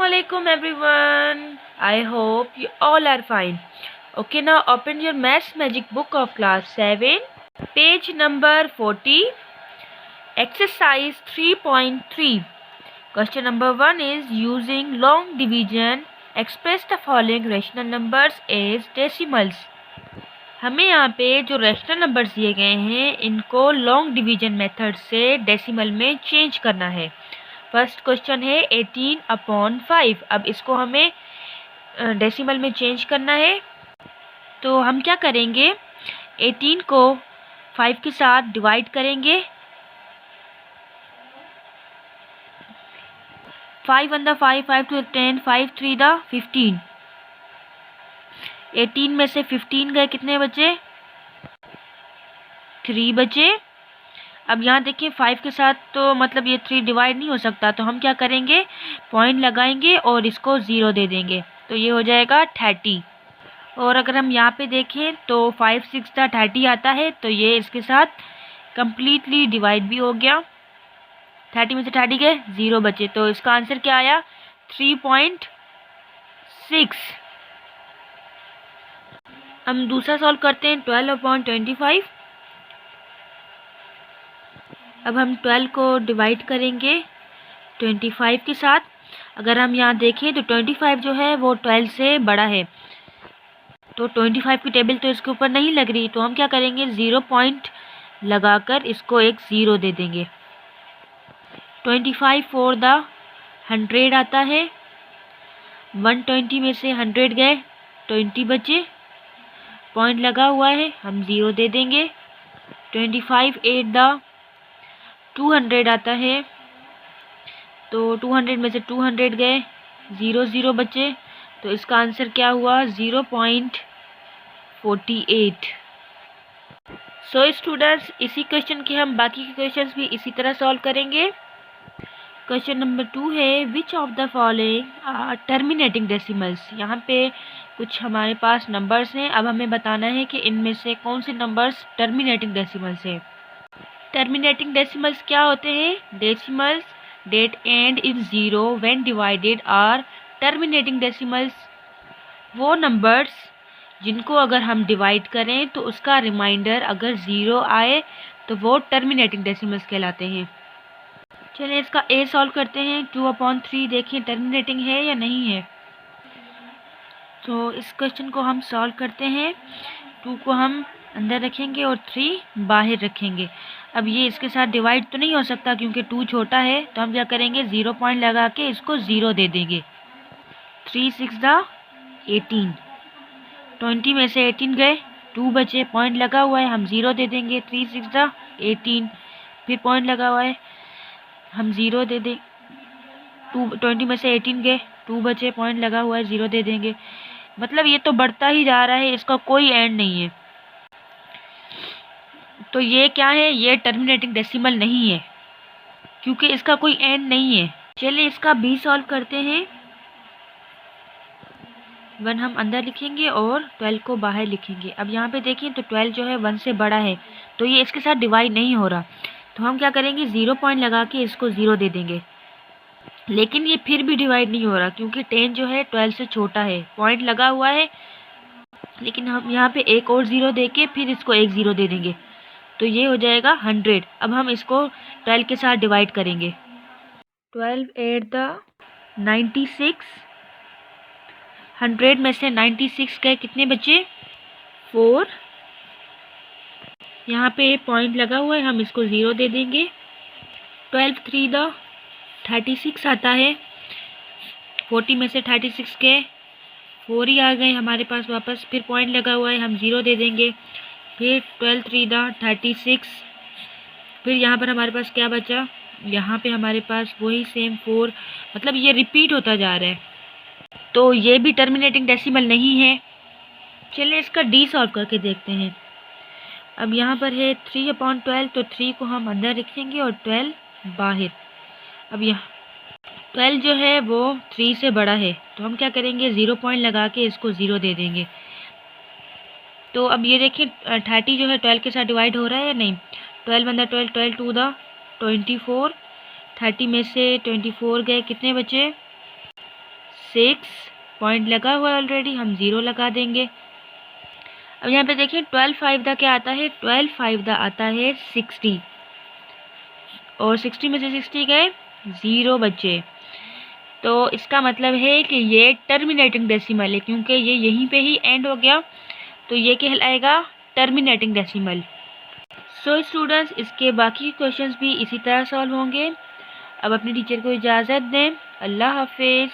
Assalamualaikum everyone. I hope you all are fine. Okay, now open your Maths Magic book of class 7, page number 40, exercise 3.3. Question number 1 is using long division express the following rational numbers as decimals. हमें यहाँ पे जो rational numbers दिए गए हैं इनको long division method से decimal में चेंज करना है। फर्स्ट क्वेश्चन है 18/5। अब इसको हमें डेसिमल में चेंज करना है, तो हम क्या करेंगे, 18 को 5 के साथ डिवाइड करेंगे। 5 1 5, 5 2 10, 5 3 15। 18 में से 15 गए, कितने बचे? 3 बचे। अब यहाँ देखिए 5 के साथ तो मतलब ये 3 डिवाइड नहीं हो सकता, तो हम क्या करेंगे, पॉइंट लगाएंगे और इसको 0 दे देंगे, तो ये हो जाएगा 30। और अगर हम यहाँ पे देखें तो 5 6 30 आता है, तो ये इसके साथ कम्प्लीटली डिवाइड भी हो गया। 30 में से 30 गए, 0 बचे, तो इसका आंसर क्या आया, 3.6। हम दूसरा सॉल्व करते हैं 12/25। अब हम 12 को डिवाइड करेंगे 25 के साथ। अगर हम यहाँ देखें तो 25 जो है वो 12 से बड़ा है, तो 25 की टेबल तो इसके ऊपर नहीं लग रही, तो हम क्या करेंगे, 0 पॉइंट लगाकर इसको एक 0 दे देंगे। 25 4 100 आता है। 120 में से 100 गए, 20 बचे, पॉइंट लगा हुआ है, हम 0 दे देंगे। 25 8 200 आता है, तो 200 में से 200 गए, 0 0 बचे, तो इसका आंसर क्या हुआ, 0.48। सो स्टूडेंट्स, इसी क्वेश्चन के हम बाकी के क्वेश्चंस भी इसी तरह सॉल्व करेंगे। क्वेश्चन नंबर 2 है which of the following are terminating decimals. यहाँ पे कुछ हमारे पास नंबर्स हैं, अब हमें बताना है कि इनमें से कौन से नंबर्स टर्मिनेटिंग डेसिमल्स हैं। टर्मिनेटिंग डेसिमल्स क्या होते हैं, decimals that end in 0 when divided are terminating decimals. वो नंबर्स जिनको अगर हम डिवाइड करें तो उसका रिमाइंडर अगर 0 आए तो वो टर्मिनेटिंग डेसिमल्स कहलाते हैं। चलिए इसका ए सॉल्व करते हैं। 2/3 देखें टर्मिनेटिंग है या नहीं है। तो इस क्वेश्चन को हम सॉल्व करते हैं। 2 को हम अंदर रखेंगे और 3 बाहर रखेंगे। अब ये इसके साथ डिवाइड तो नहीं हो सकता क्योंकि 2 छोटा है, तो हम क्या करेंगे, 0 पॉइंट लगा के इसको 0 दे देंगे। 3 6 18। 20 में से 18 गए, 2 बचे, पॉइंट लगा हुआ है, हम 0 दे देंगे। 3 6 18, फिर पॉइंट लगा हुआ है, हम 0 दे दें। 20 में से 18 गए, 2 बचे, पॉइंट लगा हुआ है, 0 दे देंगे। मतलब ये तो बढ़ता ही जा रहा है, इसका कोई एंड नहीं है। तो ये क्या है, ये टर्मिनेटिंग डेसिमल नहीं है क्योंकि इसका कोई एंड नहीं है। चलिए इसका बी सॉल्व करते हैं। 1 हम अंदर लिखेंगे और 12 को बाहर लिखेंगे। अब यहाँ पे देखें तो 12 जो है 1 से बड़ा है, तो ये इसके साथ डिवाइड नहीं हो रहा, तो हम क्या करेंगे, 0 पॉइंट लगा के इसको 0 दे देंगे। लेकिन ये फिर भी डिवाइड नहीं हो रहा क्योंकि 10 जो है 12 से छोटा है, पॉइंट लगा हुआ है, लेकिन हम यहाँ पे एक और 0 दे के फिर इसको एक 0 दे देंगे, तो ये हो जाएगा 100। अब हम इसको 12 के साथ डिवाइड करेंगे। 12 8 96। 100 में से 96 गए, कितने बचे, 4। यहाँ पे पॉइंट लगा हुआ है, हम इसको 0 दे देंगे। 12 3 36 आता है। 40 में से 36 गए, 4 ही आ गए हमारे पास वापस, फिर पॉइंट लगा हुआ है, हम 0 दे देंगे। फिर 12 3 36, फिर यहाँ पर हमारे पास क्या बचा, यहाँ पे हमारे पास वही सेम 4, मतलब ये रिपीट होता जा रहा है, तो ये भी टर्मिनेटिंग डेसिमल नहीं है। चलिए इसका डी सॉल्व करके देखते हैं। अब यहाँ पर है 3/12, तो 3 को हम अंदर रखेंगे और 12 बाहर। अब यहाँ 12 जो है वो 3 से बड़ा है, तो हम क्या करेंगे, 0 पॉइंट लगा के इसको 0 दे देंगे। तो अब ये देखिए 30 जो है 12 के साथ डिवाइड हो रहा है या नहीं। 12 1 12, 12 2 24। 30 में से 24 गए, कितने बचे, 6 पॉइंट लगा हुआ है ऑलरेडी, हम 0 लगा देंगे। अब यहाँ पे देखिए 12 5 दा क्या आता है, 12 5 दा आता है 60, और 60 में से 60 गए 0 बचे। तो इसका मतलब है कि ये टर्मिनेटिंग डेसिमल है, क्योंकि ये यहीं पे ही एंड हो गया, तो ये कहलाएगा टर्मिनेटिंग डेसिमल। सो स्टूडेंट्स, इसके बाकी क्वेश्चंस भी इसी तरह सॉल्व होंगे। अब अपने टीचर को इजाज़त दें। अल्लाह हाफिज़।